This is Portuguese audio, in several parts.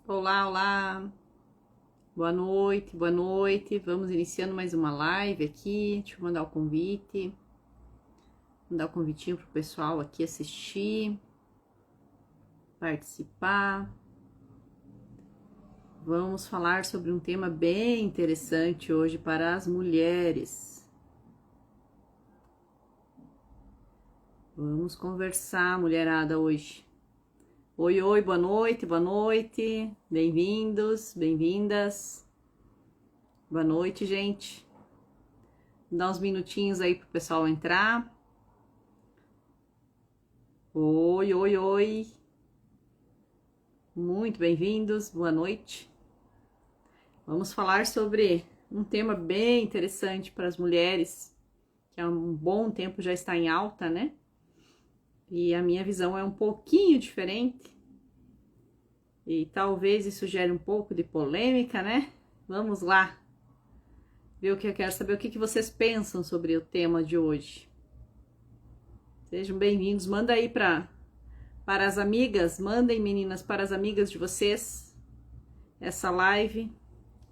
Olá, olá, boa noite, boa noite. Vamos iniciando mais uma live aqui. Deixa eu mandar o convitinho pro pessoal aqui assistir, participar. Vamos falar sobre um tema bem interessante hoje para as mulheres. Vamos conversar, mulherada, hoje. Oi, oi, boa noite, boa noite. Bem-vindos, bem-vindas. Boa noite, gente. Dá uns minutinhos aí pro pessoal entrar. Oi, oi, oi. Muito bem-vindos, boa noite. Vamos falar sobre um tema bem interessante para as mulheres, que há um bom tempo já está em alta, né? E a minha visão é um pouquinho diferente. E talvez isso gere um pouco de polêmica, né? Vamos lá. Ver o que eu quero saber, o que vocês pensam sobre o tema de hoje. Sejam bem-vindos. Manda aí para as amigas, mandem, meninas, para as amigas de vocês essa live,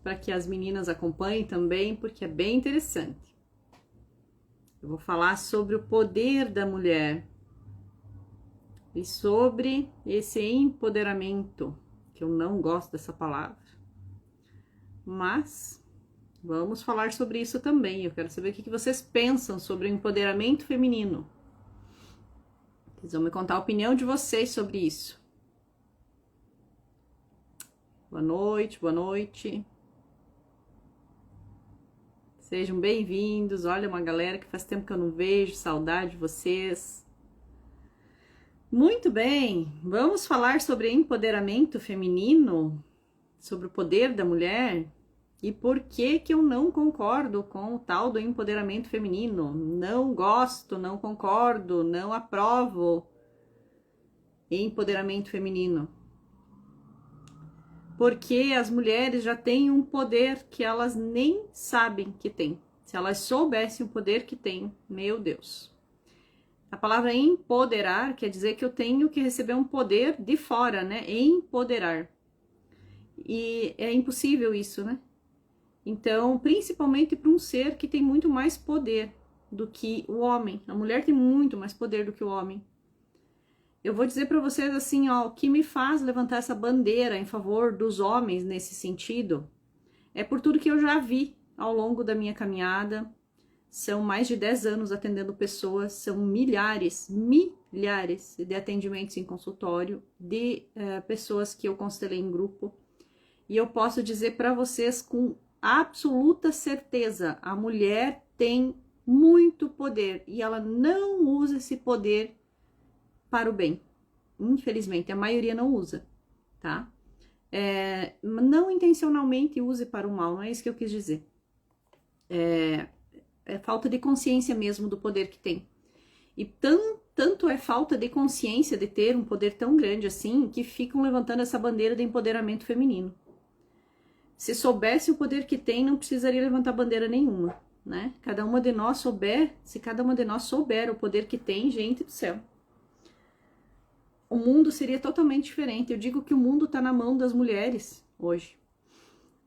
para que as meninas acompanhem também, porque é bem interessante. Eu vou falar sobre o poder da mulher e sobre esse empoderamento, que eu não gosto dessa palavra, mas vamos falar sobre isso também. Eu quero saber o que vocês pensam sobre o empoderamento feminino. Vocês vão me contar a opinião de vocês sobre isso. Boa noite, boa noite. Sejam bem-vindos. Olha, uma galera que faz tempo que eu não vejo, saudade de vocês. Muito bem, vamos falar sobre empoderamento feminino, sobre o poder da mulher e por que eu não concordo com o tal do empoderamento feminino. Não gosto, não concordo, não aprovo empoderamento feminino. Porque as mulheres já têm um poder que elas nem sabem que têm. Se elas soubessem o poder que têm, meu Deus. A palavra empoderar quer dizer que eu tenho que receber um poder de fora, né? Empoderar. E é impossível isso, né? Então, principalmente para um ser que tem muito mais poder do que o homem. A mulher tem muito mais poder do que o homem. Eu vou dizer para vocês assim, ó, o que me faz levantar essa bandeira em favor dos homens nesse sentido é por tudo que eu já vi ao longo da minha caminhada. São mais de 10 anos atendendo pessoas, são milhares de atendimentos em consultório, de pessoas que eu constelei em grupo. E eu posso dizer para vocês com absoluta certeza, a mulher tem muito poder e ela não usa esse poder para o bem. Infelizmente, a maioria não usa, tá? Não intencionalmente use para o mal, não é isso que eu quis dizer. É falta de consciência mesmo do poder que tem. E tanto é falta de consciência de ter um poder tão grande assim, que ficam levantando essa bandeira de empoderamento feminino. Se soubesse o poder que tem, não precisaria levantar bandeira nenhuma, né? Se cada uma de nós souber o poder que tem, gente do céu, o mundo seria totalmente diferente. Eu digo que o mundo está na mão das mulheres hoje.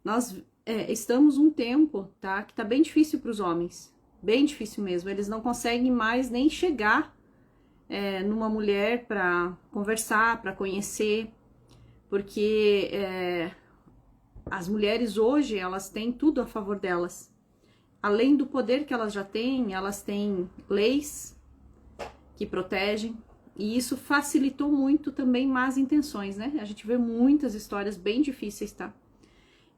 Nós estamos um tempo, tá, que tá bem difícil para os homens, bem difícil mesmo. Eles não conseguem mais nem chegar numa mulher para conversar, para conhecer, porque as mulheres hoje, elas têm tudo a favor delas. Além do poder que elas já têm, elas têm leis que protegem. E isso facilitou muito também más intenções, né? A gente vê muitas histórias bem difíceis, tá?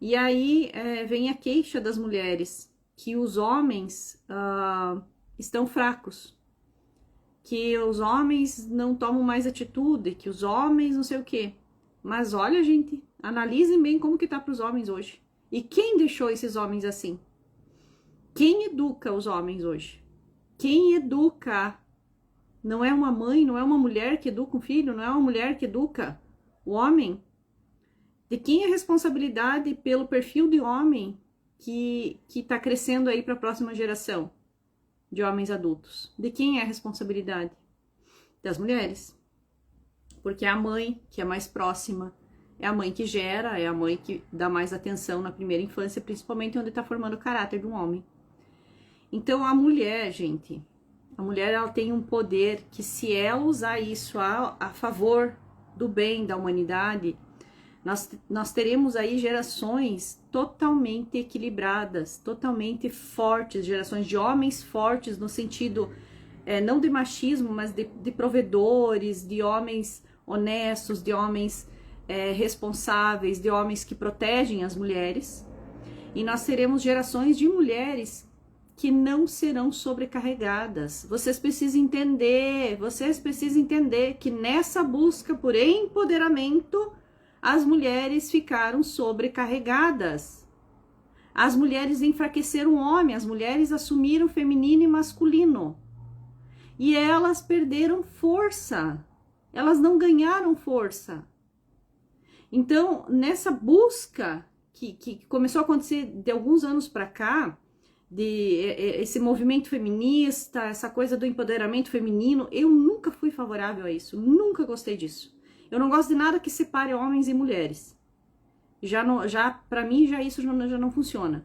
E aí vem a queixa das mulheres, que os homens estão fracos, que os homens não tomam mais atitude, que os homens não sei o quê. Mas olha, gente, analisem bem como que tá para os homens hoje. E quem deixou esses homens assim? Quem educa os homens hoje? Quem educa? Não é uma mãe, não é uma mulher que educa um filho, não é uma mulher que educa o homem. De quem é a responsabilidade pelo perfil de homem que está crescendo aí para a próxima geração de homens adultos? De quem é a responsabilidade? Das mulheres. Porque é a mãe que é mais próxima, É a mãe que gera, é a mãe que dá mais atenção na primeira infância, principalmente onde está formando o caráter de um homem. Então, a mulher, gente, a mulher ela tem um poder que, se ela usar isso a favor do bem da humanidade, nós teremos aí gerações totalmente equilibradas, totalmente fortes, gerações de homens fortes no sentido, não de machismo, mas de provedores, de homens honestos, de homens responsáveis, de homens que protegem as mulheres. E nós teremos gerações de mulheres que não serão sobrecarregadas. Vocês precisam entender que nessa busca por empoderamento, as mulheres ficaram sobrecarregadas. As mulheres enfraqueceram o homem, as mulheres assumiram feminino e masculino. E elas perderam força. Elas não ganharam força. Então, nessa busca que começou a acontecer de alguns anos para cá, esse movimento feminista, essa coisa do empoderamento feminino, eu nunca fui favorável a isso, nunca gostei disso. Eu não gosto de nada que separe homens e mulheres. Para mim, isso já não funciona.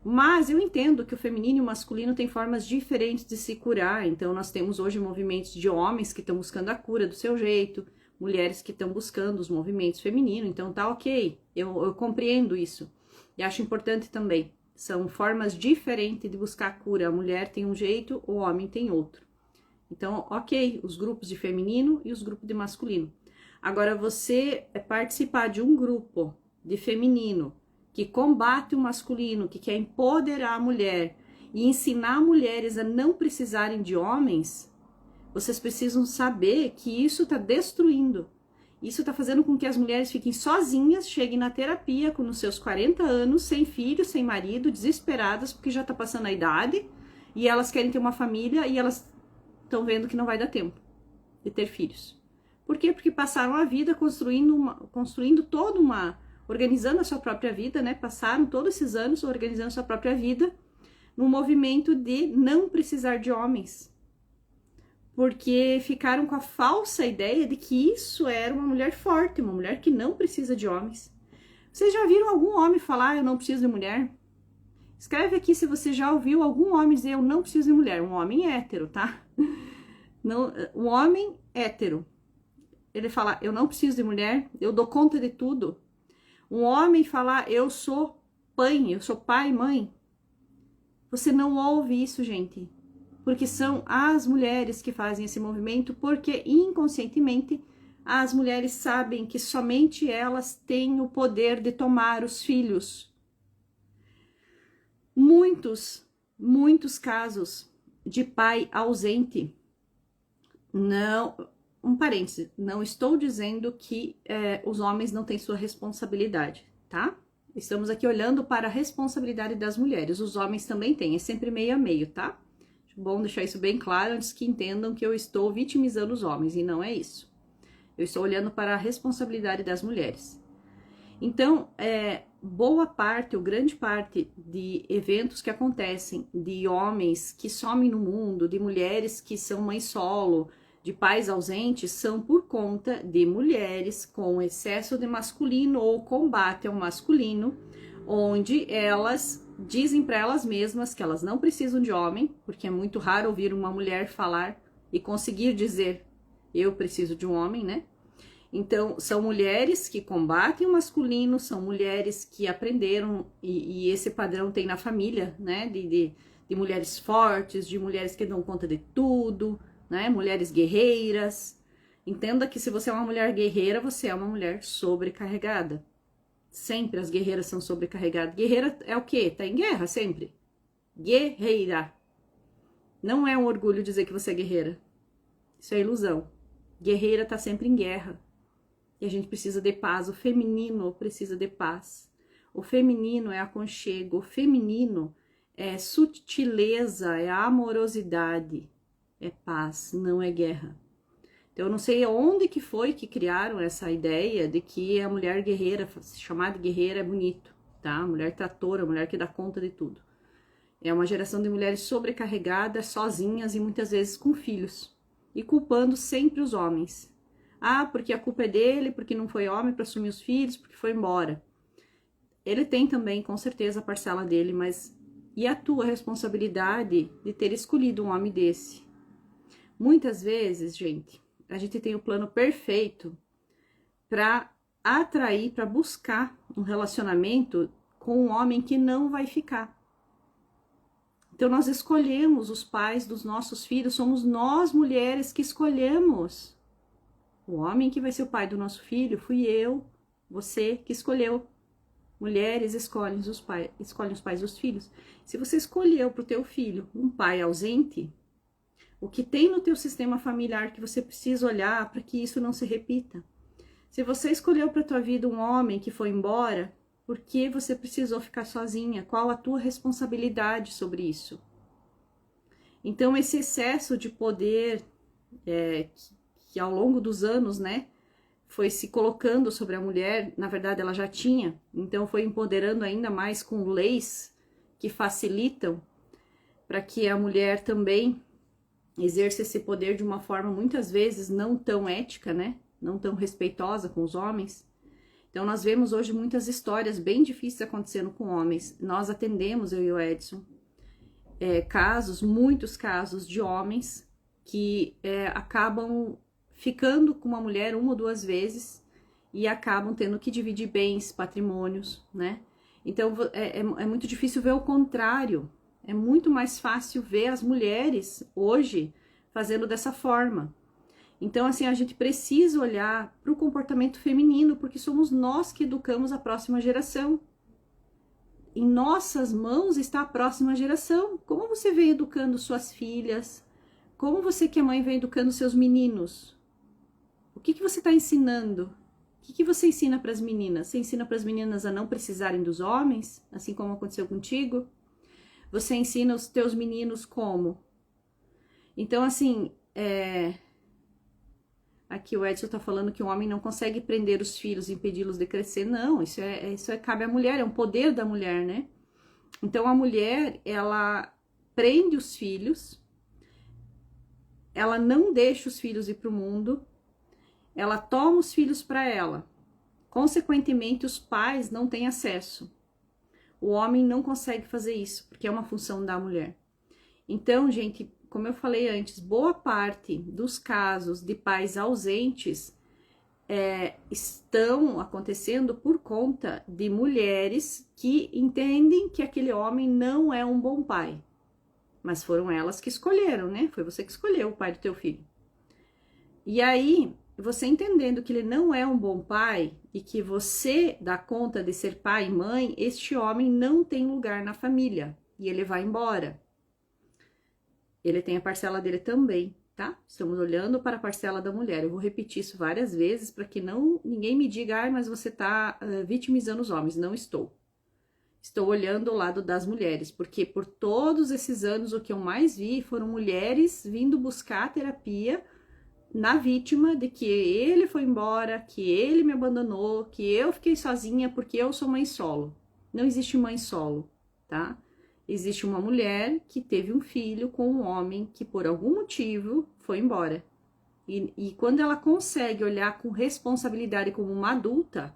Mas eu entendo que o feminino e o masculino têm formas diferentes de se curar. Então, nós temos hoje movimentos de homens que estão buscando a cura do seu jeito, mulheres que estão buscando os movimentos femininos. Então, tá ok, eu compreendo isso. E acho importante também. São formas diferentes de buscar a cura. A mulher tem um jeito, o homem tem outro. Então, ok, os grupos de feminino e os grupos de masculino. Agora, você participar de um grupo de feminino que combate o masculino, que quer empoderar a mulher e ensinar mulheres a não precisarem de homens, vocês precisam saber que isso está destruindo. Isso está fazendo com que as mulheres fiquem sozinhas, cheguem na terapia com os seus 40 anos, sem filho, sem marido, desesperadas, porque já está passando a idade, e elas querem ter uma família e elas estão vendo que não vai dar tempo de ter filhos. Por quê? Porque passaram a vida construindo toda organizando a sua própria vida, né? Passaram todos esses anos organizando a sua própria vida num movimento de não precisar de homens. Porque ficaram com a falsa ideia de que isso era uma mulher forte, uma mulher que não precisa de homens. Vocês já viram algum homem falar, eu não preciso de mulher? Escreve aqui se você já ouviu algum homem dizer, eu não preciso de mulher. Um homem hétero, tá? Não, um homem hétero. Ele fala, eu não preciso de mulher, eu dou conta de tudo. Um homem falar, eu sou pai, e mãe. Você não ouve isso, gente. Porque são as mulheres que fazem esse movimento, porque inconscientemente as mulheres sabem que somente elas têm o poder de tomar os filhos. Muitos casos de pai ausente. Não, um parêntese, não estou dizendo que os homens não têm sua responsabilidade, tá? Estamos aqui olhando para a responsabilidade das mulheres. Os homens também têm, é sempre meio a meio, tá? Bom deixar isso bem claro antes que entendam que eu estou vitimizando os homens, e não é isso. Eu estou olhando para a responsabilidade das mulheres. Então, boa parte, ou grande parte de eventos que acontecem, de homens que somem no mundo, de mulheres que são mães solo, de pais ausentes, são por conta de mulheres com excesso de masculino ou combate ao masculino, onde elas dizem para elas mesmas que elas não precisam de homem, porque é muito raro ouvir uma mulher falar e conseguir dizer, eu preciso de um homem, né? Então, são mulheres que combatem o masculino, são mulheres que aprenderam, e esse padrão tem na família, né? De mulheres fortes, de mulheres que dão conta de tudo, né? Mulheres guerreiras. Entenda que se você é uma mulher guerreira, você é uma mulher sobrecarregada. Sempre as guerreiras são sobrecarregadas. Guerreira é o quê? Tá em guerra sempre. Guerreira. Não é um orgulho dizer que você é guerreira. Isso é ilusão. Guerreira tá sempre em guerra. E a gente precisa de paz. O feminino precisa de paz. O feminino é aconchego. O feminino é sutileza, é amorosidade. É paz, não é guerra. Então, eu não sei onde que foi que criaram essa ideia de que a mulher guerreira, chamada de guerreira, é bonito, tá? A mulher tratora, a mulher que dá conta de tudo. É uma geração de mulheres sobrecarregadas, sozinhas e muitas vezes com filhos. E culpando sempre os homens. Ah, porque a culpa é dele, porque não foi homem para assumir os filhos, porque foi embora. Ele tem também, com certeza, a parcela dele, mas e a tua responsabilidade de ter escolhido um homem desse? Muitas vezes, gente, a gente tem o plano perfeito para atrair, para buscar um relacionamento com um homem que não vai ficar. Então, nós escolhemos os pais dos nossos filhos, somos nós, mulheres, que escolhemos. O homem que vai ser o pai do nosso filho fui eu, você que escolheu. Mulheres escolhem os pais dos filhos. Se você escolheu para o teu filho um pai ausente, o que tem no teu sistema familiar que você precisa olhar para que isso não se repita? Se você escolheu para tua vida um homem que foi embora, por que você precisou ficar sozinha? Qual a tua responsabilidade sobre isso? Então, esse excesso de poder que ao longo dos anos, né, foi se colocando sobre a mulher, na verdade ela já tinha, então foi empoderando ainda mais com leis que facilitam para que a mulher também exerça esse poder de uma forma muitas vezes não tão ética, né? Não tão respeitosa com os homens. Então nós vemos hoje muitas histórias bem difíceis acontecendo com homens. Nós atendemos, eu e o Edson, muitos casos de homens que acabam ficando com uma mulher uma ou duas vezes e acabam tendo que dividir bens, patrimônios, né? Então é muito difícil ver o contrário. É muito mais fácil ver as mulheres hoje fazendo dessa forma. Então, assim, a gente precisa olhar para o comportamento feminino, porque somos nós que educamos a próxima geração. Em nossas mãos está a próxima geração. Como você vem educando suas filhas? Como você que é mãe vem educando seus meninos? O que você está ensinando? O que você ensina para as meninas? Você ensina para as meninas a não precisarem dos homens, assim como aconteceu contigo? Você ensina os teus meninos como? Então, assim, aqui o Edson tá falando que o homem não consegue prender os filhos e impedi-los de crescer. Não, isso cabe à mulher, é um poder da mulher, né? Então, a mulher, ela prende os filhos, ela não deixa os filhos ir para o mundo, ela toma os filhos para ela. Consequentemente, os pais não têm acesso. O homem não consegue fazer isso, porque é uma função da mulher. Então, gente, como eu falei antes, boa parte dos casos de pais ausentes estão acontecendo por conta de mulheres que entendem que aquele homem não é um bom pai. Mas foram elas que escolheram, né? Foi você que escolheu o pai do teu filho. E aí, você entendendo que ele não é um bom pai e que você dá conta de ser pai e mãe, este homem não tem lugar na família e ele vai embora. Ele tem a parcela dele também, tá? Estamos olhando para a parcela da mulher. Eu vou repetir isso várias vezes para que ninguém me diga, mas você está vitimizando os homens. Não estou. Estou olhando o lado das mulheres, porque por todos esses anos o que eu mais vi foram mulheres vindo buscar terapia na vítima de que ele foi embora, que ele me abandonou, que eu fiquei sozinha porque eu sou mãe solo. Não existe mãe solo, tá? Existe uma mulher que teve um filho com um homem que por algum motivo foi embora. E quando ela consegue olhar com responsabilidade como uma adulta,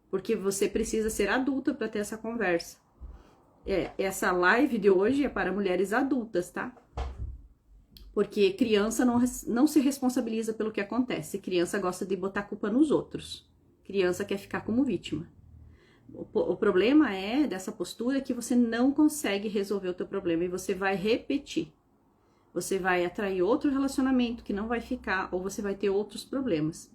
porque você precisa ser adulta para ter essa conversa. Essa live de hoje é para mulheres adultas, tá? Porque criança não se responsabiliza pelo que acontece. Criança gosta de botar culpa nos outros. Criança quer ficar como vítima. O problema dessa postura que você não consegue resolver o teu problema e você vai repetir. Você vai atrair outro relacionamento que não vai ficar ou você vai ter outros problemas.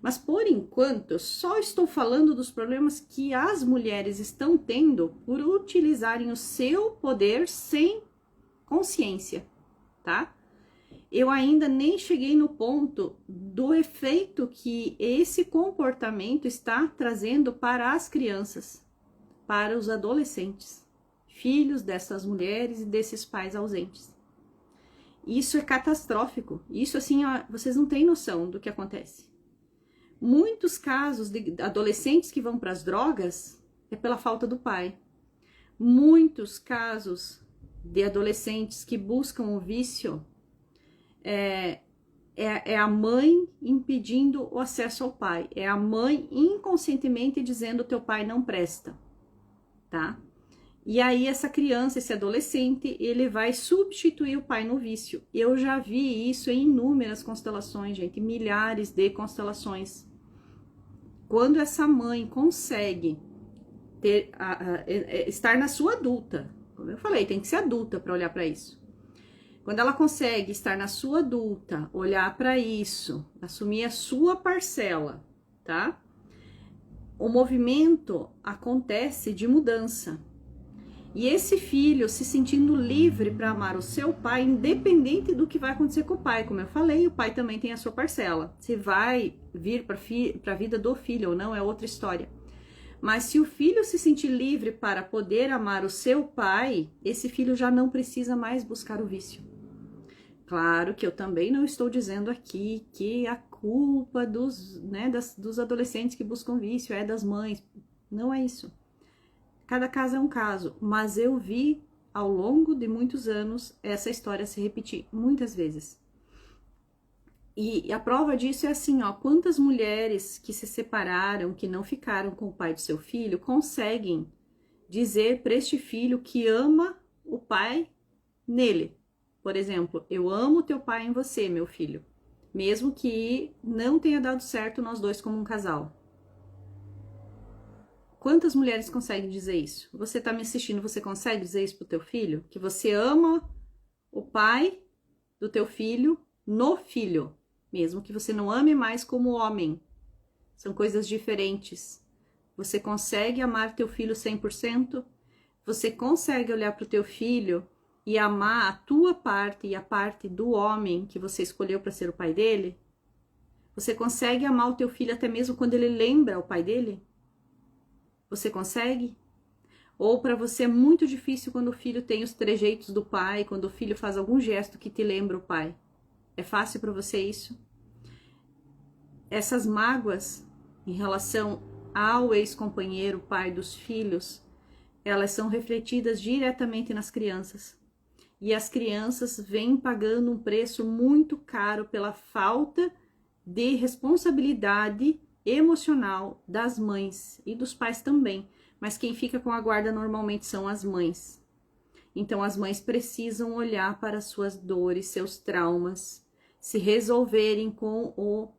Mas por enquanto, eu só estou falando dos problemas que as mulheres estão tendo por utilizarem o seu poder sem consciência, tá? Eu ainda nem cheguei no ponto do efeito que esse comportamento está trazendo para as crianças, para os adolescentes, filhos dessas mulheres e desses pais ausentes. Isso é catastrófico. Isso, assim, vocês não têm noção do que acontece. Muitos casos de adolescentes que vão para as drogas é pela falta do pai. Muitos casos de adolescentes que buscam o vício é a mãe impedindo o acesso ao pai. É a mãe inconscientemente dizendo: teu pai não presta, tá? E aí essa criança, esse adolescente, ele vai substituir o pai no vício. Eu já vi isso em inúmeras constelações, gente, milhares de constelações. Quando essa mãe consegue estar na sua adulta, como eu falei, tem que ser adulta para olhar para isso. Quando ela consegue estar na sua adulta, olhar para isso, assumir a sua parcela, tá? O movimento acontece de mudança. E esse filho se sentindo livre para amar o seu pai, independente do que vai acontecer com o pai. Como eu falei, o pai também tem a sua parcela. Se vai vir para a vida do filho ou não é outra história. Mas se o filho se sentir livre para poder amar o seu pai, esse filho já não precisa mais buscar o vício. Claro que eu também não estou dizendo aqui que a culpa dos adolescentes que buscam vício é das mães. Não é isso. Cada caso é um caso, mas eu vi ao longo de muitos anos essa história se repetir muitas vezes. E a prova disso é assim, ó, quantas mulheres que se separaram, que não ficaram com o pai do seu filho, conseguem dizer para este filho que ama o pai nele. Por exemplo, eu amo teu pai em você, meu filho, mesmo que não tenha dado certo nós dois como um casal. Quantas mulheres conseguem dizer isso? Você tá me assistindo, você consegue dizer isso pro teu filho? Que você ama o pai do teu filho no filho, mesmo que você não ame mais como homem. São coisas diferentes. Você consegue amar teu filho 100%? Você consegue olhar pro teu filho e amar a tua parte e a parte do homem que você escolheu para ser o pai dele? Você consegue amar o teu filho até mesmo quando ele lembra o pai dele? Você consegue? Ou para você é muito difícil quando o filho tem os trejeitos do pai, quando o filho faz algum gesto que te lembra o pai? É fácil para você isso? Essas mágoas em relação ao ex-companheiro, pai dos filhos, elas são refletidas diretamente nas crianças. E as crianças vêm pagando um preço muito caro pela falta de responsabilidade emocional das mães e dos pais também. Mas quem fica com a guarda normalmente são as mães. Então as mães precisam olhar para suas dores, seus traumas, se resolverem com o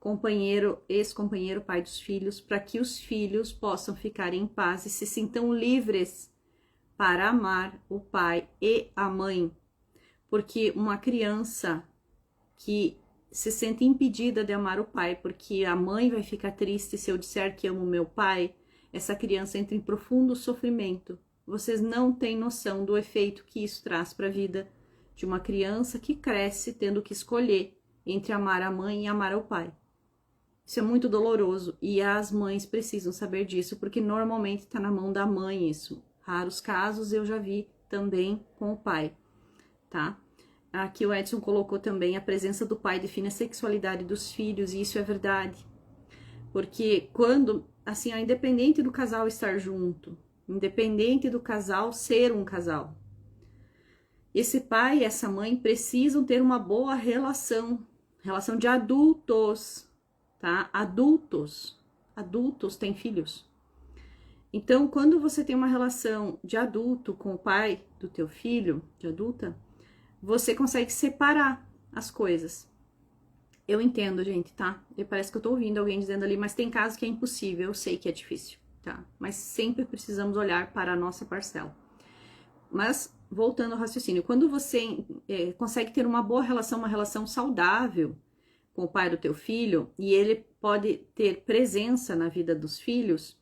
companheiro, ex-companheiro, pai dos filhos, para que os filhos possam ficar em paz e se sintam livres para amar o pai e a mãe. Porque uma criança que se sente impedida de amar o pai, porque a mãe vai ficar triste se eu disser que amo meu pai, essa criança entra em profundo sofrimento. Vocês não têm noção do efeito que isso traz para a vida de uma criança que cresce tendo que escolher entre amar a mãe e amar o pai. Isso é muito doloroso e as mães precisam saber disso, porque normalmente está na mão da mãe isso. Raros casos eu já vi também com o pai, tá? Aqui o Edson colocou também: a presença do pai define a sexualidade dos filhos, e isso é verdade. Porque quando, assim, independente do casal estar junto, independente do casal ser um casal, esse pai e essa mãe precisam ter uma boa relação de adultos, tá? Adultos têm filhos. Então, quando você tem uma relação de adulto com o pai do teu filho, de adulta, você consegue separar as coisas. Eu entendo, gente, tá? E parece que eu tô ouvindo alguém dizendo ali, mas tem casos que é impossível, eu sei que é difícil, tá? Mas sempre precisamos olhar para a nossa parcela. Mas, voltando ao raciocínio, quando você consegue ter uma boa relação, uma relação saudável com o pai do teu filho, e ele pode ter presença na vida dos filhos,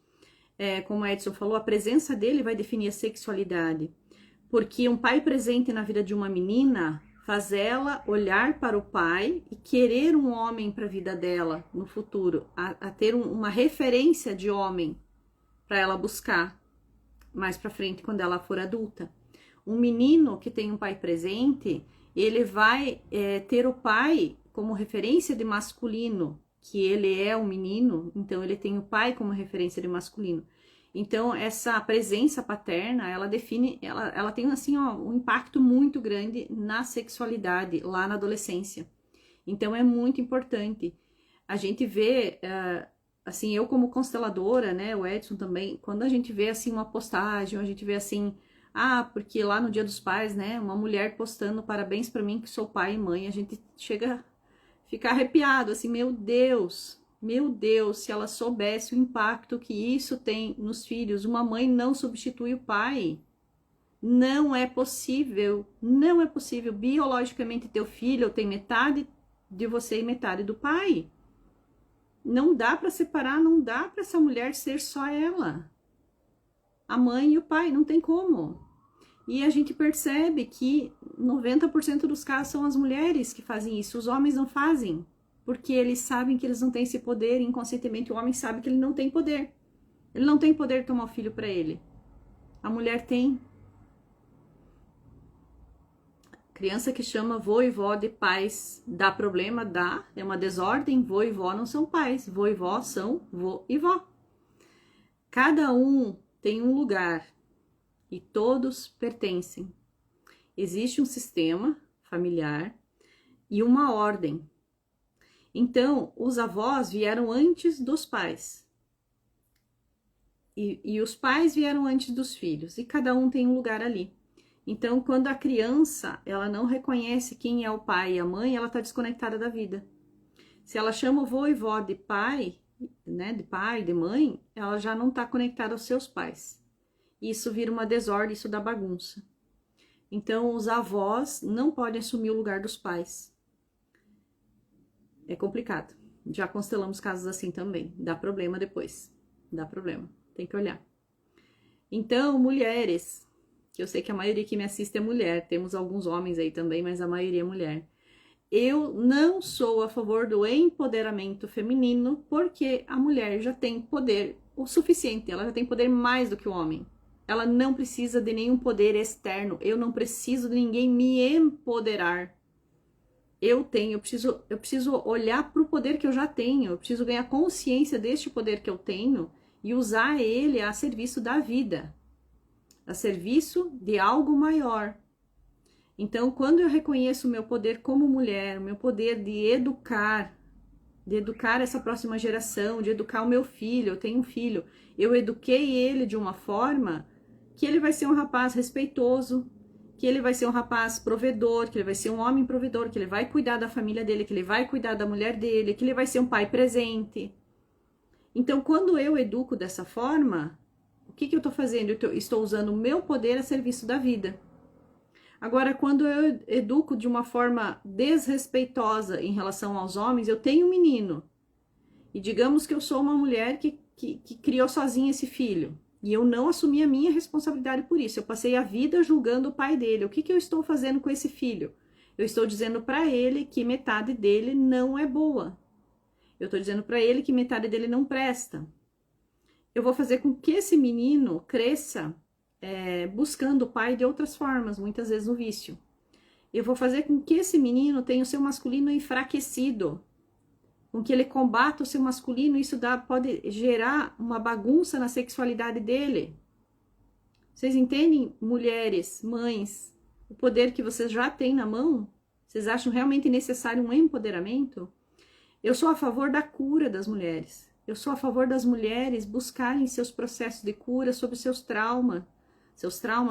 como a Edson falou, a presença dele vai definir a sexualidade. Porque um pai presente na vida de uma menina faz ela olhar para o pai e querer um homem para a vida dela no futuro, a ter uma referência de homem para ela buscar mais para frente quando ela for adulta. Um menino que tem um pai presente, ele vai ter o pai como referência de masculino, que ele é um menino, então ele tem o pai como referência de masculino. Então, essa presença paterna, ela define, ela tem, assim, ó, um impacto muito grande na sexualidade, lá na adolescência. Então é muito importante. A gente vê, assim, eu como consteladora, né, o Edson também, quando a gente vê, assim, uma postagem, ou a gente vê, assim, porque lá no Dia dos Pais, né, uma mulher postando parabéns pra mim que sou pai e mãe, a gente chega a ficar arrepiado, assim, meu Deus, se ela soubesse o impacto que isso tem nos filhos. Uma mãe não substitui o pai. Não é possível, não é possível. Biologicamente, teu filho tem metade de você e metade do pai. Não dá para separar, não dá para essa mulher ser só ela. A mãe e o pai, não tem como. E a gente percebe que 90% dos casos são as mulheres que fazem isso, os homens não fazem, porque eles sabem que eles não têm esse poder, e inconscientemente o homem sabe que ele não tem poder. Ele não tem poder de tomar o filho para ele. A mulher tem. Criança que chama vô e vó de pais dá problema, dá, é uma desordem. Vô e vó não são pais, vô e vó são vô e vó. Cada um tem um lugar e todos pertencem. Existe um sistema familiar e uma ordem. Então, os avós vieram antes dos pais. E os pais vieram antes dos filhos. E cada um tem um lugar ali. Então, quando a criança, ela não reconhece quem é o pai e a mãe, ela está desconectada da vida. Se ela chama o vô e vó de pai, né, de pai, de mãe, ela já não está conectada aos seus pais. Isso vira uma desordem, isso dá bagunça. Então, os avós não podem assumir o lugar dos pais. É complicado. Já constelamos casos assim também. Dá problema depois. Dá problema. Tem que olhar. Então, mulheres, que eu sei que a maioria que me assiste é mulher, temos alguns homens aí também, mas a maioria é mulher. Eu não sou a favor do empoderamento feminino, porque a mulher já tem poder o suficiente, ela já tem poder mais do que o homem. Ela não precisa de nenhum poder externo, eu não preciso de ninguém me empoderar. Eu preciso olhar para o poder que eu já tenho, eu preciso ganhar consciência deste poder que eu tenho e usar ele a serviço da vida, a serviço de algo maior. Então, quando eu reconheço o meu poder como mulher, o meu poder de educar essa próxima geração, de educar o meu filho, eu tenho um filho, eu eduquei ele de uma forma que ele vai ser um rapaz respeitoso, que ele vai ser um rapaz provedor, que ele vai ser um homem provedor, que ele vai cuidar da família dele, que ele vai cuidar da mulher dele, que ele vai ser um pai presente. Então, quando eu educo dessa forma, o que eu estou fazendo? Eu estou usando o meu poder a serviço da vida. Agora, quando eu educo de uma forma desrespeitosa em relação aos homens, eu tenho um menino. E digamos que eu sou uma mulher que criou sozinha esse filho. E eu não assumi a minha responsabilidade por isso. Eu passei a vida julgando o pai dele. O que eu estou fazendo com esse filho? Eu estou dizendo para ele que metade dele não é boa. Eu estou dizendo para ele que metade dele não presta. Eu vou fazer com que esse menino cresça buscando o pai de outras formas, muitas vezes no vício. Eu vou fazer com que esse menino tenha o seu masculino enfraquecido, com que ele combata o seu masculino, isso pode gerar uma bagunça na sexualidade dele. Vocês entendem, mulheres, mães, o poder que vocês já têm na mão? Vocês acham realmente necessário um empoderamento? Eu sou a favor da cura das mulheres. Eu sou a favor das mulheres buscarem seus processos de cura sobre seus traumas,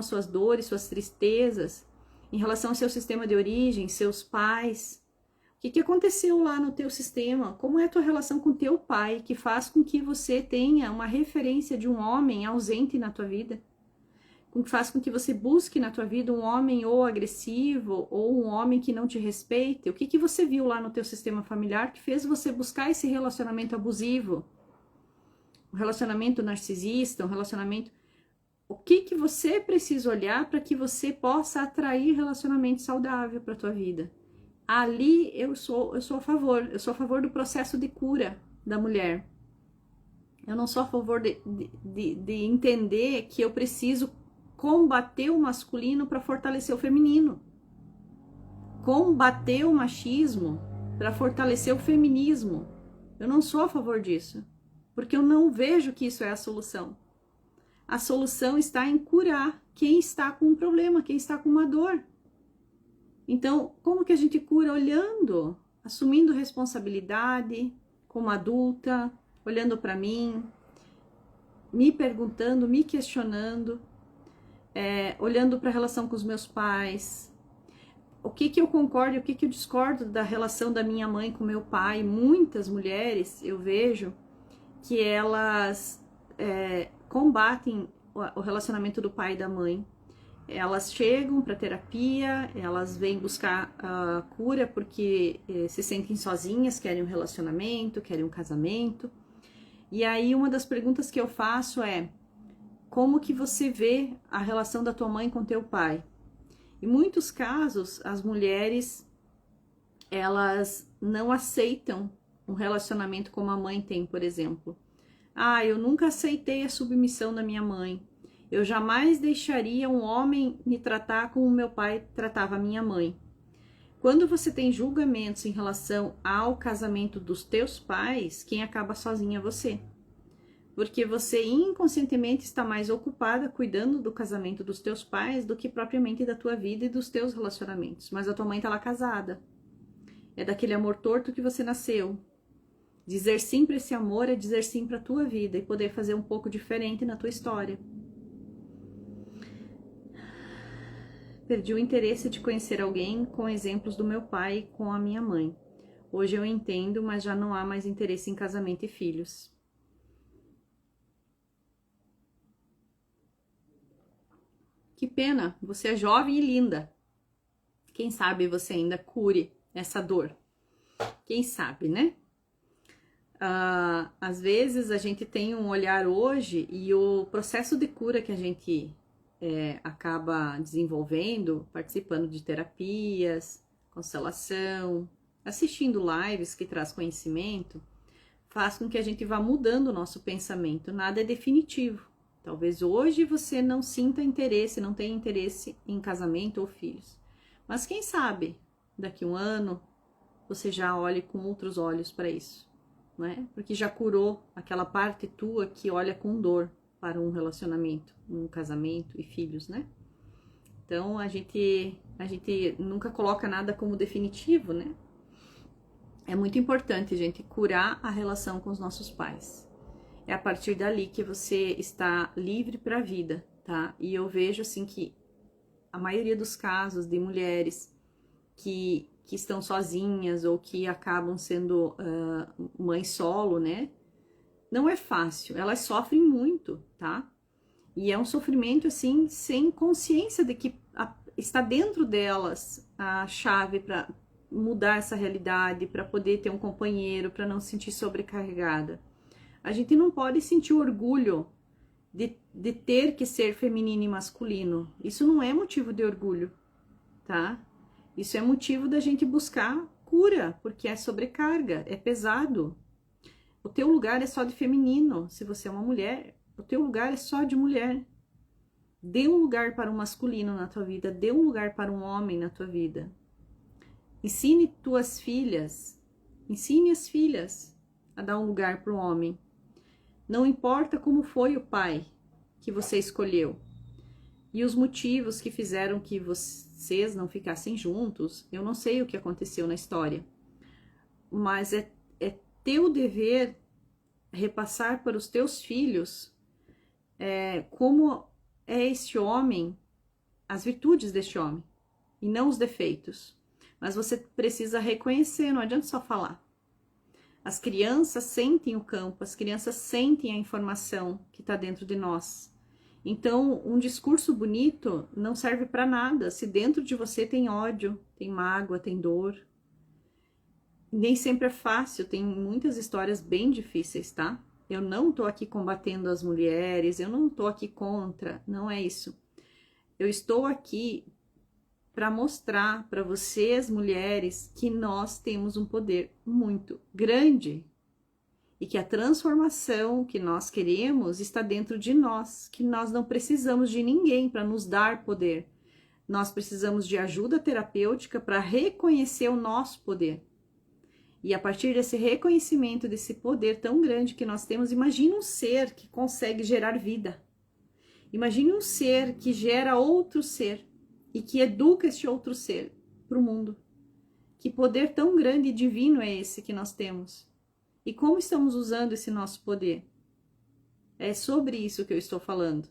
suas dores, suas tristezas, em relação ao seu sistema de origem, seus pais. O que aconteceu lá no teu sistema? Como é a tua relação com teu pai, que faz com que você tenha uma referência de um homem ausente na tua vida? Que faz com que você busque na tua vida um homem ou agressivo, ou um homem que não te respeite? O que você viu lá no teu sistema familiar que fez você buscar esse relacionamento abusivo? Um relacionamento narcisista, um relacionamento... O que você precisa olhar para que você possa atrair relacionamento saudável para a tua vida? Ali eu sou a favor do processo de cura da mulher. Eu não sou a favor de entender que eu preciso combater o masculino para fortalecer o feminino. Combater o machismo para fortalecer o feminismo. Eu não sou a favor disso, porque eu não vejo que isso é a solução. A solução está em curar quem está com um problema, quem está com uma dor. Então, como que a gente cura? Olhando assumindo responsabilidade como adulta, olhando para mim, me perguntando, me questionando, olhando para a relação com os meus pais, o que eu concordo e o que eu discordo da relação da minha mãe com meu pai. Muitas mulheres, eu vejo, que elas combatem o relacionamento do pai e da mãe. Elas chegam para terapia, elas vêm buscar a cura porque se sentem sozinhas, querem um relacionamento, querem um casamento. E aí uma das perguntas que eu faço é: como que você vê a relação da tua mãe com teu pai? Em muitos casos, as mulheres, elas não aceitam um relacionamento como a mãe tem, por exemplo. Ah, eu nunca aceitei a submissão da minha mãe. Eu jamais deixaria um homem me tratar como meu pai tratava a minha mãe. Quando você tem julgamentos em relação ao casamento dos teus pais, quem acaba sozinha é você. Porque você inconscientemente está mais ocupada cuidando do casamento dos teus pais do que propriamente da tua vida e dos teus relacionamentos. Mas a tua mãe está lá casada. É daquele amor torto que você nasceu. Dizer sim para esse amor é dizer sim para a tua vida e poder fazer um pouco diferente na tua história. Perdi o interesse de conhecer alguém com exemplos do meu pai e com a minha mãe. Hoje eu entendo, mas já não há mais interesse em casamento e filhos. Que pena, você é jovem e linda. Quem sabe você ainda cure essa dor. Quem sabe, né? Às vezes a gente tem um olhar hoje e o processo de cura que a gente acaba desenvolvendo, participando de terapias, constelação, assistindo lives que traz conhecimento, faz com que a gente vá mudando o nosso pensamento. Nada é definitivo. Talvez hoje você não sinta interesse, não tenha interesse em casamento ou filhos. Mas quem sabe, daqui a um ano, você já olhe com outros olhos para isso, né? Porque já curou aquela parte tua que olha com dor para um relacionamento, um casamento e filhos, né? Então a gente nunca coloca nada como definitivo, né? É muito importante, gente, curar a relação com os nossos pais. É a partir dali que você está livre para a vida, tá? E eu vejo assim que a maioria dos casos de mulheres que estão sozinhas ou que acabam sendo mãe solo, né? Não é fácil, elas sofrem muito, tá? E é um sofrimento, assim, sem consciência de que está dentro delas a chave para mudar essa realidade, para poder ter um companheiro, para não se sentir sobrecarregada. A gente não pode sentir orgulho de ter que ser feminino e masculino. Isso não é motivo de orgulho, tá? Isso é motivo da gente buscar cura, porque é sobrecarga, é pesado. O teu lugar é só de feminino. Se você é uma mulher, o teu lugar é só de mulher. Dê um lugar para um masculino na tua vida, dê um lugar para um homem na tua vida. Ensine tuas filhas, ensine as filhas a dar um lugar para o homem. Não importa como foi o pai que você escolheu e os motivos que fizeram que vocês não ficassem juntos, eu não sei o que aconteceu na história, mas é teu dever repassar para os teus filhos como é este homem, as virtudes deste homem, e não os defeitos. Mas você precisa reconhecer, não adianta só falar. As crianças sentem o campo, as crianças sentem a informação que está dentro de nós. Então, um discurso bonito não serve para nada se dentro de você tem ódio, tem mágoa, tem dor. Nem sempre é fácil, tem muitas histórias bem difíceis, tá? Eu não tô aqui combatendo as mulheres, eu não tô aqui contra, não é isso. Eu estou aqui para mostrar para vocês, mulheres, que nós temos um poder muito grande e que a transformação que nós queremos está dentro de nós, que nós não precisamos de ninguém para nos dar poder. Nós precisamos de ajuda terapêutica para reconhecer o nosso poder. E a partir desse reconhecimento desse poder tão grande que nós temos, imagine um ser que consegue gerar vida. Imagine um ser que gera outro ser e que educa este outro ser para o mundo. Que poder tão grande e divino é esse que nós temos? E como estamos usando esse nosso poder? É sobre isso que eu estou falando.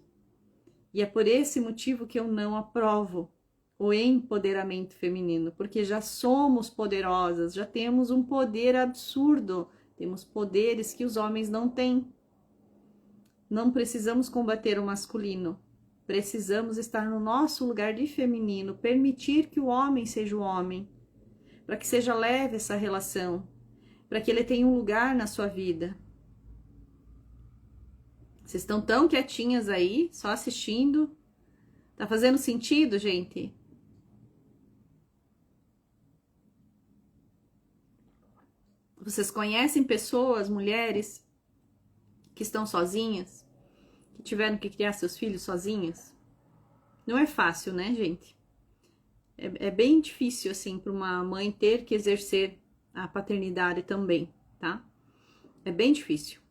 E é por esse motivo que eu não aprovo o empoderamento feminino, porque já somos poderosas, já temos um poder absurdo, temos poderes que os homens não têm. Não precisamos combater o masculino, precisamos estar no nosso lugar de feminino, permitir que o homem seja o homem, para que seja leve essa relação, para que ele tenha um lugar na sua vida. Vocês estão tão quietinhas aí, só assistindo? Tá fazendo sentido, gente? Vocês conhecem pessoas, mulheres, que estão sozinhas, que tiveram que criar seus filhos sozinhas? Não é fácil, né, gente? É bem difícil, assim, para uma mãe ter que exercer a paternidade também, tá? É bem difícil.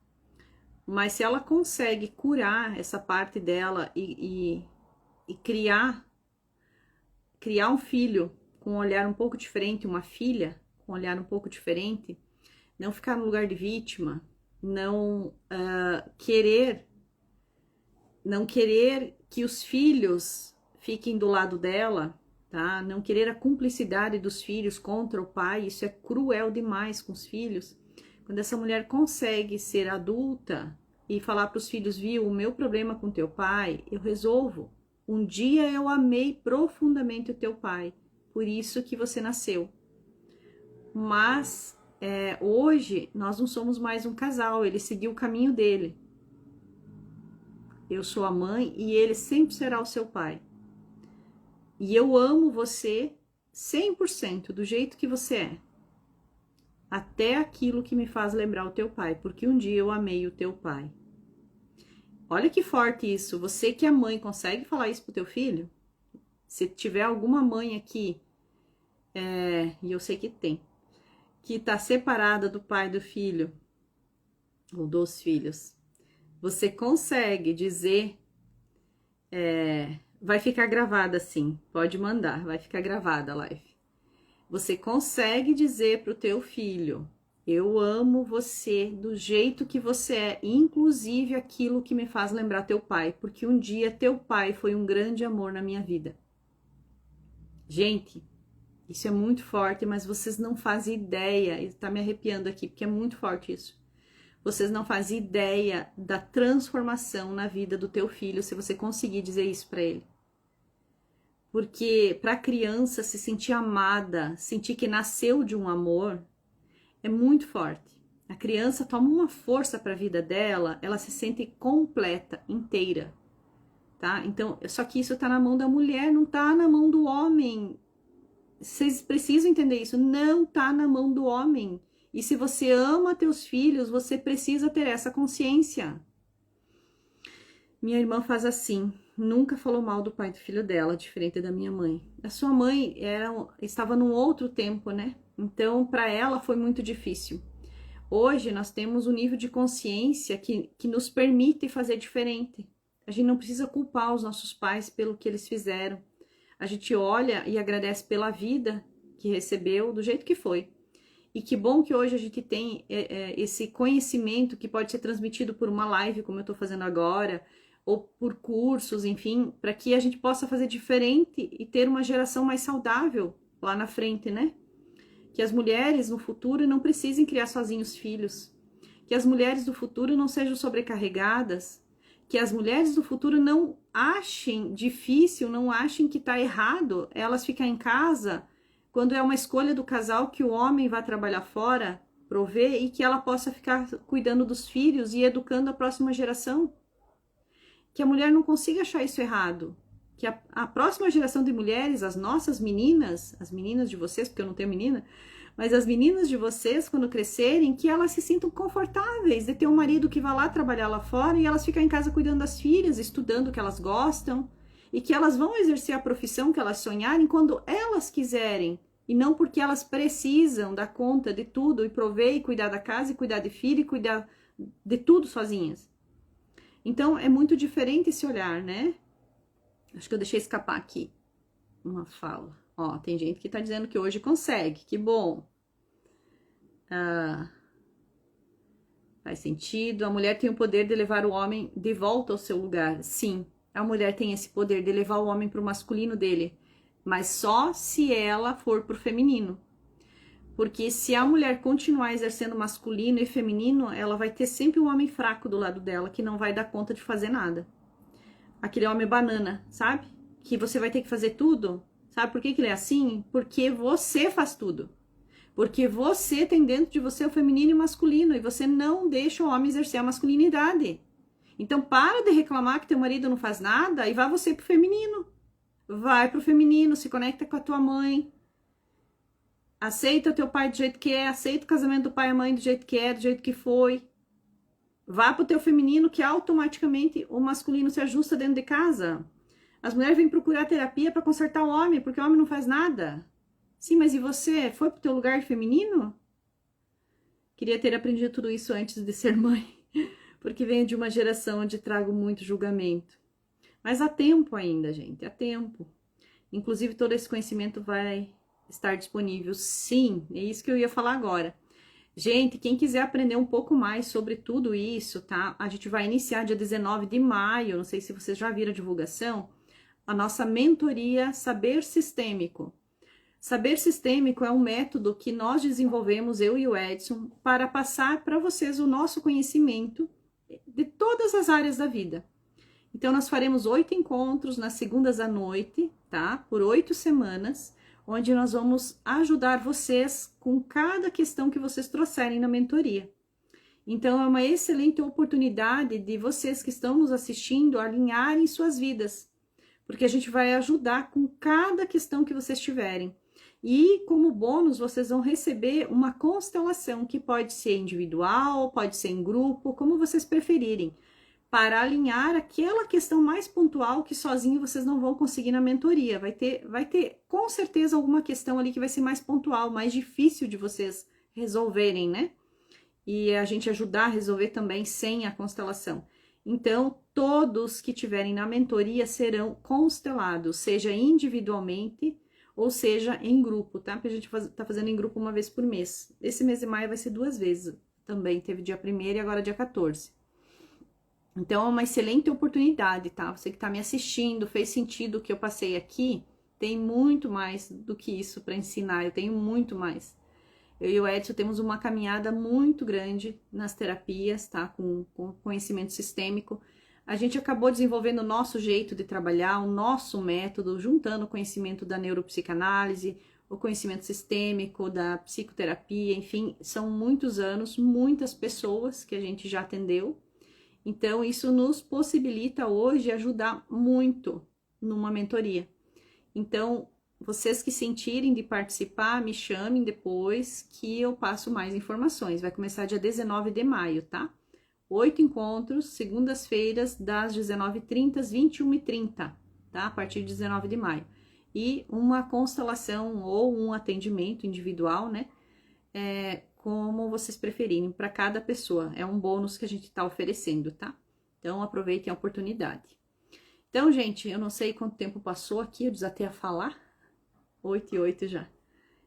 Mas se ela consegue curar essa parte dela e criar um filho com um olhar um pouco diferente, uma filha com um olhar um pouco diferente, não ficar no lugar de vítima, não querer que os filhos fiquem do lado dela, tá? Não querer a cumplicidade dos filhos contra o pai, isso é cruel demais com os filhos. Quando essa mulher consegue ser adulta e falar para os filhos, viu, o meu problema com teu pai, eu resolvo. Um dia eu amei profundamente o teu pai, por isso que você nasceu. Mas hoje nós não somos mais um casal, ele seguiu o caminho dele. Eu sou a mãe e ele sempre será o seu pai. E eu amo você 100% do jeito que você é. Até aquilo que me faz lembrar o teu pai, porque um dia eu amei o teu pai. Olha que forte isso. Você que é mãe, consegue falar isso pro teu filho? Se tiver alguma mãe aqui, e eu sei que tem, que tá separada do pai do filho, ou dos filhos, você consegue dizer, vai ficar gravada assim, pode mandar, vai ficar gravada a live. Você consegue dizer pro teu filho, eu amo você do jeito que você é, inclusive aquilo que me faz lembrar teu pai, porque um dia teu pai foi um grande amor na minha vida. Gente, isso é muito forte, mas vocês não fazem ideia, e tá me arrepiando aqui, porque é muito forte isso. Vocês não fazem ideia da transformação na vida do teu filho se você conseguir dizer isso para ele. Porque para a criança se sentir amada, sentir que nasceu de um amor, é muito forte. A criança toma uma força para a vida dela, ela se sente completa, inteira, tá? Então, só que isso tá na mão da mulher, não tá na mão do homem. Vocês precisam entender isso, não tá na mão do homem. E se você ama teus filhos, você precisa ter essa consciência. Minha irmã faz assim, nunca falou mal do pai do filho dela, diferente da minha mãe. A sua mãe estava num outro tempo, né? Então, para ela foi muito difícil. Hoje, nós temos um nível de consciência que nos permite fazer diferente. A gente não precisa culpar os nossos pais pelo que eles fizeram. A gente olha e agradece pela vida que recebeu, do jeito que foi. E que bom que hoje a gente tem esse conhecimento que pode ser transmitido por uma live, como eu estou fazendo agora, ou por cursos, enfim, para que a gente possa fazer diferente e ter uma geração mais saudável lá na frente, né? Que as mulheres no futuro não precisem criar sozinhos filhos, que as mulheres do futuro não sejam sobrecarregadas, que as mulheres do futuro não achem difícil, não achem que está errado elas ficarem em casa quando é uma escolha do casal que o homem vai trabalhar fora, prover, e que ela possa ficar cuidando dos filhos e educando a próxima geração. Que a mulher não consiga achar isso errado. Que a próxima geração de mulheres, as nossas meninas, as meninas de vocês, porque eu não tenho menina, mas as meninas de vocês, quando crescerem, que elas se sintam confortáveis de ter um marido que vai lá trabalhar lá fora e elas ficam em casa cuidando das filhas, estudando o que elas gostam, e que elas vão exercer a profissão que elas sonharem quando elas quiserem, e não porque elas precisam dar conta de tudo e prover e cuidar da casa e cuidar de filho e cuidar de tudo sozinhas. Então é muito diferente esse olhar, né? Acho que eu deixei escapar aqui uma fala. Ó, tem gente que tá dizendo que hoje consegue, que bom. Faz sentido. A mulher tem o poder de levar o homem de volta ao seu lugar. Sim, a mulher tem esse poder de levar o homem para o masculino dele, mas só se ela for pro feminino. Porque se a mulher continuar exercendo masculino e feminino, ela vai ter sempre um homem fraco do lado dela, que não vai dar conta de fazer nada. Aquele homem banana, sabe? Que você vai ter que fazer tudo. Sabe por que ele é assim? Porque você faz tudo. Porque você tem dentro de você o feminino e o masculino, e você não deixa o homem exercer a masculinidade. Então para de reclamar que teu marido não faz nada e vá você pro feminino. Vai pro feminino, se conecta com a tua mãe. Aceita o teu pai do jeito que é, aceita o casamento do pai e a mãe do jeito que é, do jeito que foi. Vá pro teu feminino, que automaticamente o masculino se ajusta dentro de casa. As mulheres vêm procurar terapia para consertar o homem, porque o homem não faz nada. Sim, mas e você? Foi pro teu lugar feminino? Queria ter aprendido tudo isso antes de ser mãe, porque venho de uma geração onde trago muito julgamento. Mas há tempo ainda, gente, há tempo. Inclusive, todo esse conhecimento vai estar disponível. Sim, é isso que eu ia falar agora. Gente, quem quiser aprender um pouco mais sobre tudo isso, tá? A gente vai iniciar dia 19 de maio, não sei se vocês já viram a divulgação, a nossa mentoria Saber Sistêmico. Saber Sistêmico é um método que nós desenvolvemos, eu e o Edson, para passar para vocês o nosso conhecimento de todas as áreas da vida. Então, nós faremos 8 encontros nas segundas à noite, tá? Por 8 semanas, onde nós vamos ajudar vocês com cada questão que vocês trouxerem na mentoria. Então, é uma excelente oportunidade de vocês que estão nos assistindo alinharem suas vidas, porque a gente vai ajudar com cada questão que vocês tiverem. E, como bônus, vocês vão receber uma constelação, que pode ser individual, pode ser em grupo, como vocês preferirem, para alinhar aquela questão mais pontual que sozinho vocês não vão conseguir na mentoria. Vai ter com certeza alguma questão ali que vai ser mais pontual, mais difícil de vocês resolverem, né? E a gente ajudar a resolver também sem a constelação. Então, todos que tiverem na mentoria serão constelados, seja individualmente ou seja em grupo, tá? Porque a gente tá fazendo em grupo uma vez por mês. Esse mês de maio vai ser 2 vezes também, teve dia 1º e agora dia 14. Então, é uma excelente oportunidade, tá? Você que tá me assistindo, fez sentido o que eu passei aqui, tem muito mais do que isso para ensinar, eu tenho muito mais. Eu e o Edson temos uma caminhada muito grande nas terapias, tá? Com conhecimento sistêmico. A gente acabou desenvolvendo o nosso jeito de trabalhar, o nosso método, juntando o conhecimento da neuropsicanálise, o conhecimento sistêmico, da psicoterapia, enfim, são muitos anos, muitas pessoas que a gente já atendeu. Então, isso nos possibilita hoje ajudar muito numa mentoria. Então, vocês que sentirem de participar, me chamem depois que eu passo mais informações. Vai começar dia 19 de maio, tá? 8 encontros, segundas-feiras, das 19h30 às 21h30, tá? A partir de 19 de maio. E uma constelação ou um atendimento individual, né? Como vocês preferirem, para cada pessoa. É um bônus que a gente está oferecendo, tá? Então, aproveitem a oportunidade. Então, gente, eu não sei quanto tempo passou aqui, eu desatei a falar. 8h08 já.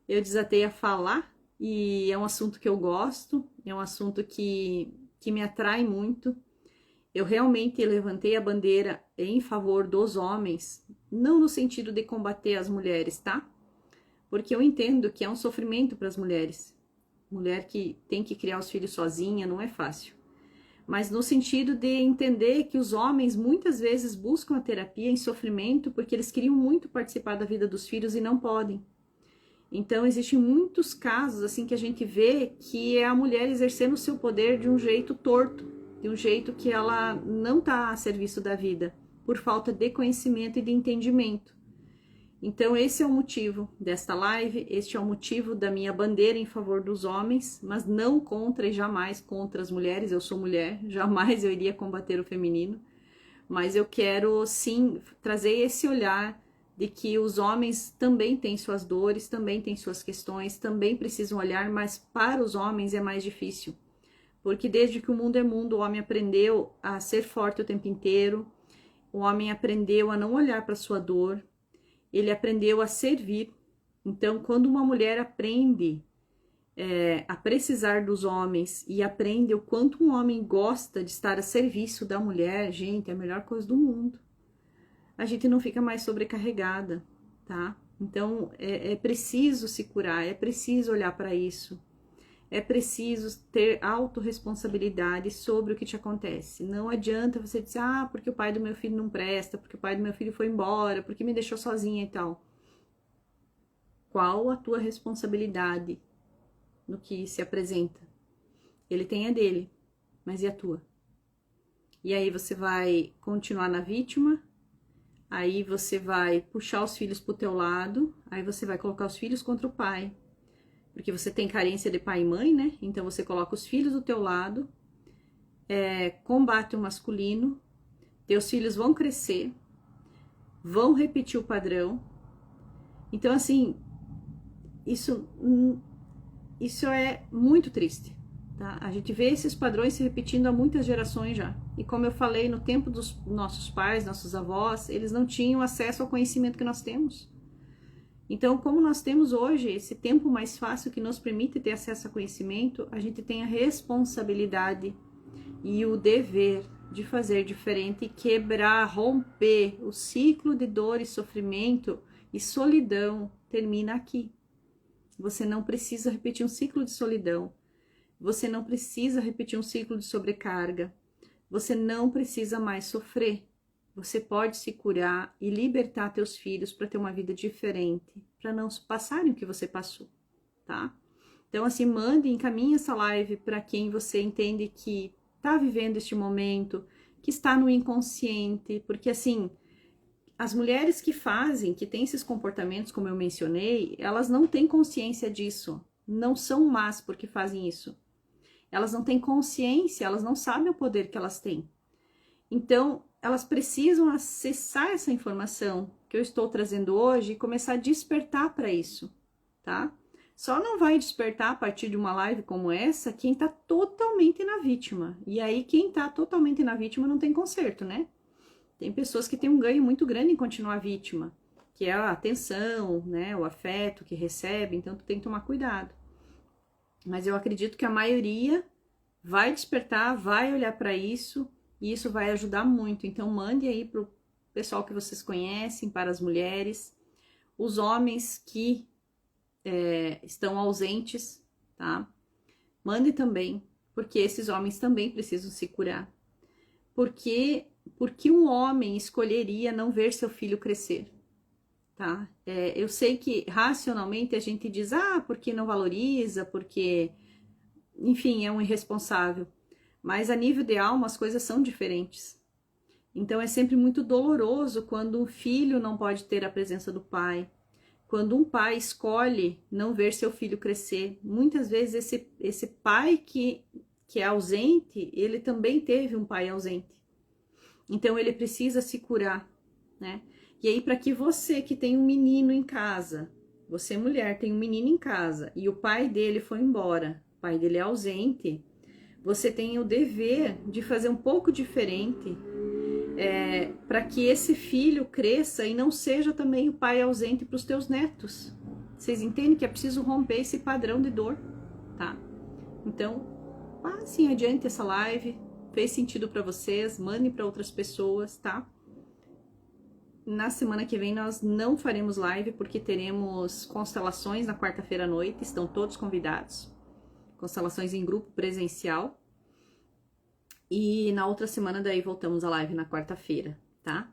Eu desatei a falar e é um assunto que eu gosto, é um assunto que me atrai muito. Eu realmente levantei a bandeira em favor dos homens, não no sentido de combater as mulheres, tá? Porque eu entendo que é um sofrimento para as mulheres. Mulher que tem que criar os filhos sozinha não é fácil. Mas no sentido de entender que os homens muitas vezes buscam a terapia em sofrimento porque eles queriam muito participar da vida dos filhos e não podem. Então, existem muitos casos assim que a gente vê que é a mulher exercendo o seu poder de um jeito torto, de um jeito que ela não está a serviço da vida, por falta de conhecimento e de entendimento. Então, esse é o motivo desta live, este é o motivo da minha bandeira em favor dos homens, mas não contra e jamais contra as mulheres. Eu sou mulher, jamais eu iria combater o feminino, mas eu quero sim trazer esse olhar de que os homens também têm suas dores, também têm suas questões, também precisam olhar, mas para os homens é mais difícil. Porque desde que o mundo é mundo, o homem aprendeu a ser forte o tempo inteiro, o homem aprendeu a não olhar para sua dor, ele aprendeu a servir, Então, quando uma mulher aprende a precisar dos homens e aprende o quanto um homem gosta de estar a serviço da mulher, gente, é a melhor coisa do mundo. A gente não fica mais sobrecarregada, tá? Então, é preciso se curar, é preciso olhar para isso. É preciso ter autorresponsabilidade sobre o que te acontece. Não adianta você dizer, porque o pai do meu filho não presta, porque o pai do meu filho foi embora, porque me deixou sozinha e tal. Qual a tua responsabilidade no que se apresenta? Ele tem a dele, mas e a tua? E aí você vai continuar na vítima, aí você vai puxar os filhos pro teu lado, aí você vai colocar os filhos contra o pai. Porque você tem carência de pai e mãe, né? Então você coloca os filhos do teu lado, combate o masculino, teus filhos vão crescer, vão repetir o padrão. Então, assim, isso é muito triste, tá? A gente vê esses padrões se repetindo há muitas gerações já. E como eu falei, no tempo dos nossos pais, nossos avós, eles não tinham acesso ao conhecimento que nós temos. Então, como nós temos hoje esse tempo mais fácil que nos permite ter acesso a conhecimento, a gente tem a responsabilidade e o dever de fazer diferente e quebrar, romper o ciclo de dor e sofrimento e solidão termina aqui. Você não precisa repetir um ciclo de solidão. Você não precisa repetir um ciclo de sobrecarga. Você não precisa mais sofrer. Você pode se curar e libertar teus filhos para ter uma vida diferente, para não passarem o que você passou, tá? Então, assim, mande, encaminhe essa live para quem você entende que está vivendo este momento, que está no inconsciente, porque, assim, as mulheres que têm esses comportamentos, como eu mencionei, elas não têm consciência disso, não são más porque fazem isso. Elas não têm consciência, elas não sabem o poder que elas têm. Então, elas precisam acessar essa informação que eu estou trazendo hoje e começar a despertar para isso, tá? Só não vai despertar a partir de uma live como essa quem tá totalmente na vítima. E aí, quem tá totalmente na vítima não tem conserto, né? Tem pessoas que têm um ganho muito grande em continuar vítima, que é a atenção, né? O afeto que recebe, então tu tem que tomar cuidado. Mas eu acredito que a maioria vai despertar, vai olhar para isso, e isso vai ajudar muito. Então, mande aí pro pessoal que vocês conhecem, para as mulheres, os homens que estão ausentes, tá? Mande também, porque esses homens também precisam se curar. Porque um homem escolheria não ver seu filho crescer, tá? Eu sei que racionalmente a gente diz, porque não valoriza, porque, enfim, é um irresponsável. Mas a nível de alma as coisas são diferentes. Então é sempre muito doloroso quando um filho não pode ter a presença do pai. Quando um pai escolhe não ver seu filho crescer. Muitas vezes esse pai que é ausente, ele também teve um pai ausente. Então ele precisa se curar, né? E aí para que você que tem um menino em casa, você mulher tem um menino em casa e o pai dele foi embora, o pai dele é ausente, você tem o dever de fazer um pouco diferente para que esse filho cresça e não seja também o pai ausente para os teus netos. Vocês entendem que é preciso romper esse padrão de dor, tá? Então, passem adiante essa live, fez sentido para vocês, mandem para outras pessoas, tá? Na semana que vem nós não faremos live porque teremos constelações na quarta-feira à noite, estão todos convidados. Constelações em grupo presencial. E na outra semana daí voltamos a live na quarta-feira, tá?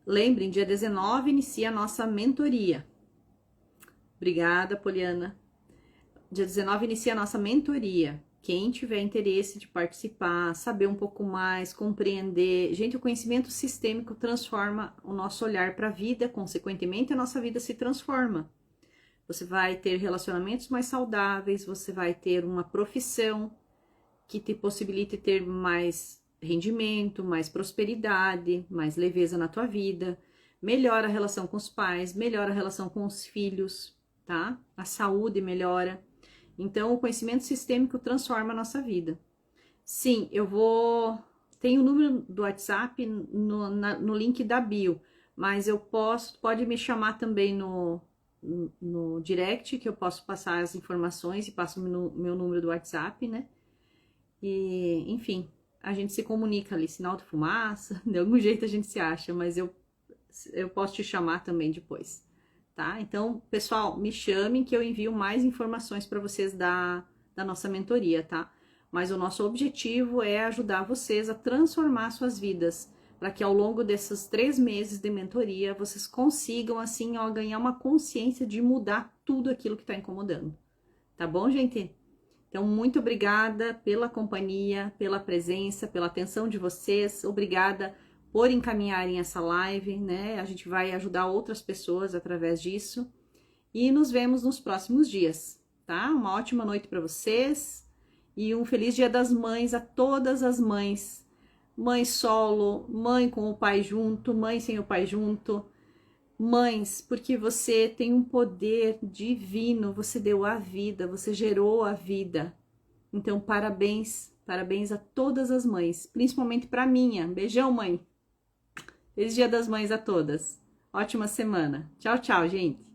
Lembrem, dia 19 inicia a nossa mentoria. Obrigada, Poliana. Dia 19 inicia a nossa mentoria. Quem tiver interesse de participar, saber um pouco mais, compreender. Gente, o conhecimento sistêmico transforma o nosso olhar para a vida, consequentemente a nossa vida se transforma. Você vai ter relacionamentos mais saudáveis, você vai ter uma profissão que te possibilite ter mais rendimento, mais prosperidade, mais leveza na tua vida, melhora a relação com os pais, melhora a relação com os filhos, tá? A saúde melhora. Então, o conhecimento sistêmico transforma a nossa vida. Sim, tem o número do no link da bio, mas pode me chamar também no no direct, que eu posso passar as informações e passo meu número do WhatsApp, né? E, enfim, a gente se comunica ali, sinal de fumaça, de algum jeito a gente se acha, mas eu posso te chamar também depois, tá? Então, pessoal, me chamem que eu envio mais informações para vocês da nossa mentoria, tá? Mas o nosso objetivo é ajudar vocês a transformar suas vidas, para que ao longo desses 3 meses de mentoria, vocês consigam, assim, ó, ganhar uma consciência de mudar tudo aquilo que está incomodando. Tá bom, gente? Então, muito obrigada pela companhia, pela presença, pela atenção de vocês. Obrigada por encaminharem essa live, né? A gente vai ajudar outras pessoas através disso. E nos vemos nos próximos dias, tá? Uma ótima noite para vocês e um feliz Dia das Mães a todas as mães. Mãe solo, mãe com o pai junto, mãe sem o pai junto. Mães, porque você tem um poder divino, você deu a vida, você gerou a vida. Então, parabéns, parabéns a todas as mães, principalmente para minha. Beijão, mãe. Feliz Dia das Mães a todas. Ótima semana. Tchau, tchau, gente.